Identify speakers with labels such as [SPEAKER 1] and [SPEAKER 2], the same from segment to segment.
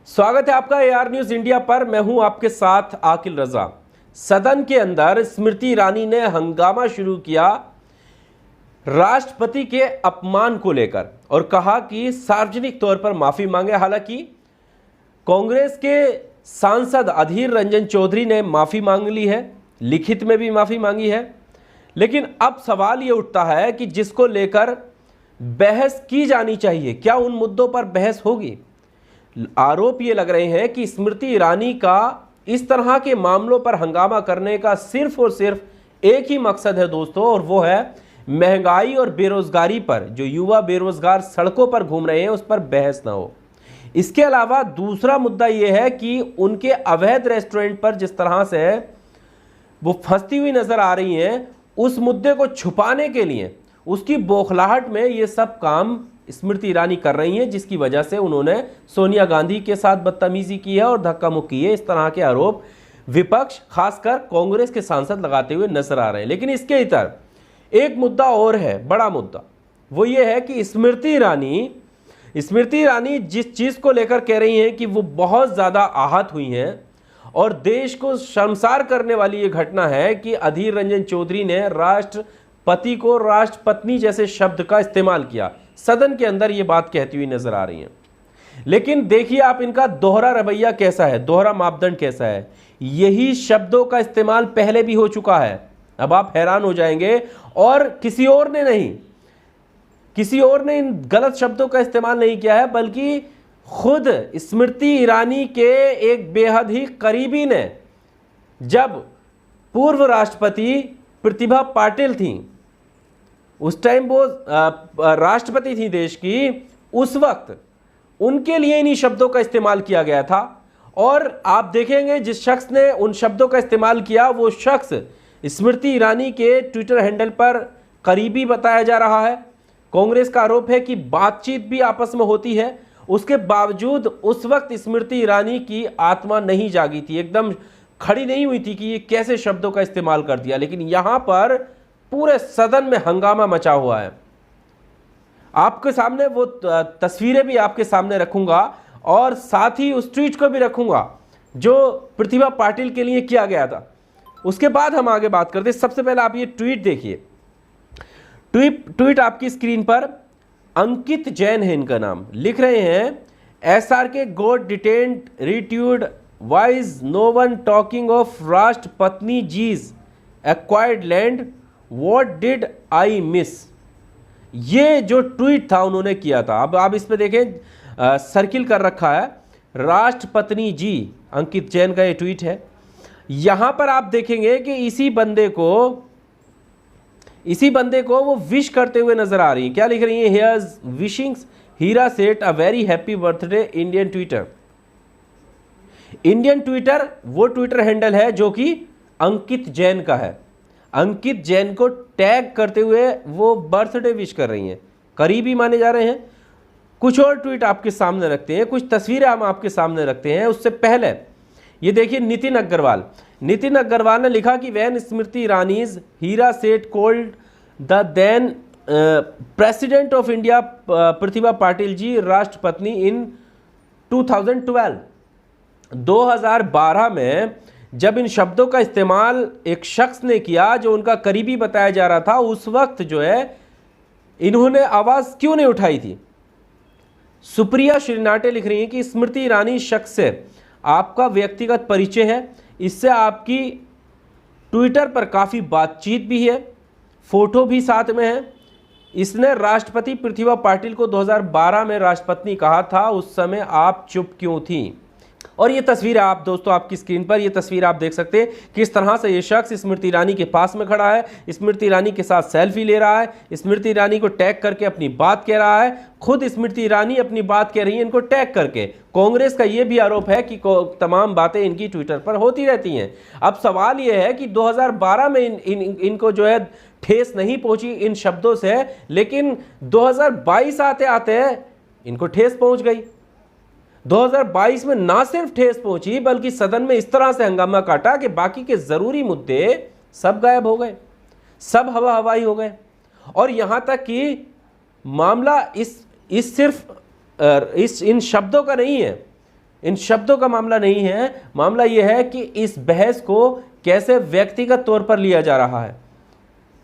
[SPEAKER 1] स्वागत है आपका एआर न्यूज इंडिया पर। मैं हूं आपके साथ आकिल रजा। सदन के अंदर स्मृति ईरानी ने हंगामा शुरू किया राष्ट्रपति के अपमान को लेकर और कहा कि सार्वजनिक तौर पर माफी मांगे। हालांकि कांग्रेस के सांसद अधीर रंजन चौधरी ने माफी मांग ली है, लिखित में भी माफी मांगी है। लेकिन अब सवाल यह उठता है कि जिसको लेकर बहस की जानी चाहिए, क्या उन मुद्दों पर बहस होगी? आरोप ये लग रहे हैं कि स्मृति ईरानी का इस तरह के मामलों पर हंगामा करने का सिर्फ और सिर्फ एक ही मकसद है दोस्तों, और वो है महंगाई और बेरोजगारी पर। जो युवा बेरोजगार सड़कों पर घूम रहे हैं उस पर बहस ना हो। इसके अलावा दूसरा मुद्दा यह है कि उनके अवैध रेस्टोरेंट पर जिस तरह से वो फंसती हुई नजर आ रही हैं, उस मुद्दे को छुपाने के लिए उसकी बौखलाहट में ये सब काम स्मृति ईरानी कर रही हैं, जिसकी वजह से उन्होंने सोनिया गांधी के साथ बदतमीजी की है और धक्का मुक्की है। इस तरह के आरोप विपक्ष खासकर कांग्रेस के सांसद लगाते हुए नजर आ रहे हैं। लेकिन इसके इतर एक मुद्दा और है, बड़ा मुद्दा। वो ये है कि स्मृति ईरानी जिस चीज को लेकर कह रही हैं कि वो बहुत ज्यादा आहत हुई हैं और देश को शर्मसार करने वाली ये घटना है कि अधीर रंजन चौधरी ने राष्ट्रपति को राष्ट्रपत्नी जैसे शब्द का इस्तेमाल किया। सदन के अंदर ये बात कहती हुई नजर आ रही है। लेकिन देखिए आप इनका दोहरा रवैया कैसा है, दोहरा मापदंड कैसा है। यही शब्दों का इस्तेमाल पहले भी हो चुका है। अब आप हैरान हो जाएंगे। और किसी और ने इन गलत शब्दों का इस्तेमाल नहीं किया है, बल्कि खुद स्मृति ईरानी के एक बेहद ही करीबी ने, जब पूर्व राष्ट्रपति प्रतिभा पाटिल थी, उस टाइम वो राष्ट्रपति थी देश की, उस वक्त उनके लिए इन्हीं शब्दों का इस्तेमाल किया गया था। और आप देखेंगे जिस शख्स ने उन शब्दों का इस्तेमाल किया, वो शख्स स्मृति ईरानी के ट्विटर हैंडल पर करीबी बताया जा रहा है। कांग्रेस का आरोप है कि बातचीत भी आपस में होती है, उसके बावजूद उस वक्त स्मृति ईरानी की आत्मा नहीं जागी थी, एकदम खड़ी नहीं हुई थी कि ये कैसे शब्दों का इस्तेमाल कर दिया। लेकिन यहां पर पूरे सदन में हंगामा मचा हुआ है। आपके सामने वो तस्वीरें भी आपके सामने रखूंगा और साथ ही उस ट्वीट को भी रखूंगा जो प्रतिभा पाटिल के लिए किया गया था। उसके बाद हम आगे बात करते हैं। सबसे पहले आप ये ट्वीट देखिए। ट्वीट आपकी स्क्रीन पर, अंकित जैन है इनका नाम। लिख रहे हैं, SRK गॉट डिटेन्ड रिट्यूड, why is no one talking of राष्ट्रपत्नी जीज acquired land, What did I miss? ये जो ट्वीट था उन्होंने किया था। अब आप इस पे देखें, सर्किल कर रखा है राष्ट्रपत्नी जी, अंकित जैन का ये ट्वीट है। यहां पर आप देखेंगे कि इसी बंदे को वो विश करते हुए नजर आ रही है। क्या लिख रही है? हियर्स विशिंग्स हीरा सेठ a very happy birthday Indian Twitter वो ट्विटर हैंडल है जो कि अंकित जैन का है। अंकित जैन को टैग करते हुए वो बर्थडे विश कर रही हैं, करीबी माने जा रहे हैं। कुछ और ट्वीट आपके सामने रखते हैं, कुछ तस्वीरें हम आपके सामने रखते हैं। उससे पहले ये देखिए, नितिन अग्रवाल ने लिखा कि व्हेन स्मृति ईरानीज हीरा सेठ called the then president of India Pratibha Patil ji राष्ट्रपत्नी इन 2012 में जब इन शब्दों का इस्तेमाल एक शख्स ने किया जो उनका करीबी बताया जा रहा था, उस वक्त जो है इन्होंने आवाज क्यों नहीं उठाई थी? सुप्रिया श्रीनाटे लिख रही हैं कि स्मृति ईरानी शख्स से आपका व्यक्तिगत परिचय है, इससे आपकी ट्विटर पर काफी बातचीत भी है, फोटो भी साथ में है। इसने राष्ट्रपति प्रतिभा पाटिल को 2012 में राष्ट्रपत्नी कहा था, उस समय आप चुप क्यों थी? और ये तस्वीर आप दोस्तों आपकी स्क्रीन पर, ये तस्वीर आप देख सकते हैं किस तरह से ये शख्स स्मृति ईरानी के पास में खड़ा है, स्मृति ईरानी के साथ सेल्फी ले रहा है, स्मृति ईरानी को टैग करके अपनी बात कह रहा है। खुद स्मृति ईरानी अपनी बात कह रही है इनको टैग करके। कांग्रेस का ये भी आरोप है कि तमाम बातें इनकी ट्विटर पर होती रहती हैं। अब सवाल ये है कि 2012 में इनको जो है ठेस नहीं पहुंची इन शब्दों से, लेकिन 2022 आते आते इनको ठेस पहुंच गई। 2022 में ना सिर्फ ठेस पहुंची बल्कि सदन में इस तरह से हंगामा काटा कि बाकी के जरूरी मुद्दे सब गायब हो गए, सब हवा हवाई हो गए। और यहां तक कि मामला इन शब्दों का नहीं है, इन शब्दों का मामला नहीं है। मामला यह है कि इस बहस को कैसे व्यक्तिगत तौर पर लिया जा रहा है,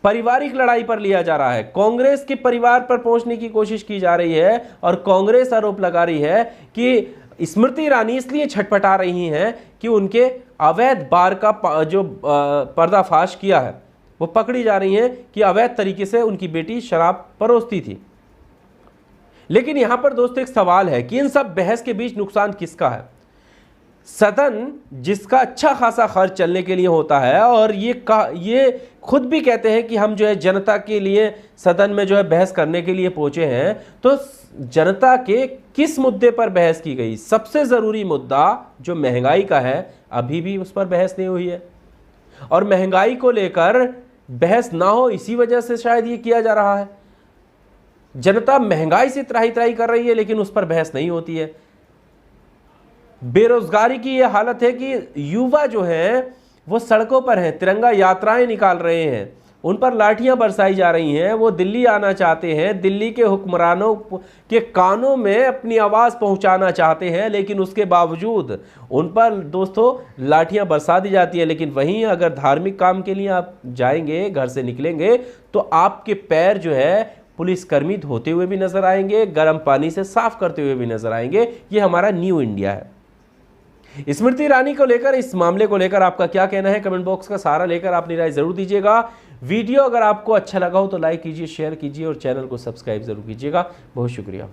[SPEAKER 1] पारिवारिक लड़ाई पर लिया जा रहा है, कांग्रेस के परिवार पर पहुंचने की कोशिश की जा रही है और कांग्रेस आरोप लगा रही है कि स्मृति ईरानी इसलिए छटपटा रही हैं कि उनके अवैध बार का जो पर्दाफाश किया है, वो पकड़ी जा रही हैं कि अवैध तरीके से उनकी बेटी शराब परोसती थी। लेकिन यहां पर दोस्तों एक सवाल है कि इन सब बहस के बीच नुकसान किसका है? सदन जिसका अच्छा खासा खर्च चलने के लिए होता है, और ये खुद भी कहते हैं कि हम जो है जनता के लिए सदन में जो है बहस करने के लिए पहुंचे हैं, तो जनता के किस मुद्दे पर बहस की गई? सबसे ज़रूरी मुद्दा जो महंगाई का है, अभी भी उस पर बहस नहीं हुई है, और महंगाई को लेकर बहस ना हो इसी वजह से शायद ये किया जा रहा है। जनता महंगाई से त्राही त्राही कर रही है लेकिन उस पर बहस नहीं होती है। बेरोजगारी की यह हालत है कि युवा जो है वो सड़कों पर हैं, तिरंगा यात्राएं निकाल रहे हैं, उन पर लाठियां बरसाई जा रही हैं, वो दिल्ली आना चाहते हैं, दिल्ली के हुक्मरानों के कानों में अपनी आवाज़ पहुंचाना चाहते हैं, लेकिन उसके बावजूद उन पर दोस्तों लाठियां बरसा दी जाती है। लेकिन वहीं अगर धार्मिक काम के लिए आप जाएंगे, घर से निकलेंगे, तो आपके पैर जो है पुलिसकर्मी धोते हुए भी नजर आएंगे, गर्म पानी से साफ करते हुए भी नजर आएंगे। ये हमारा न्यू इंडिया है। स्मृति ईरानी को लेकर, इस मामले को लेकर आपका क्या कहना है? कमेंट बॉक्स का सहारा लेकर अपनी राय जरूर दीजिएगा। वीडियो अगर आपको अच्छा लगा हो तो लाइक कीजिए, शेयर कीजिए और चैनल को सब्सक्राइब जरूर कीजिएगा। बहुत शुक्रिया।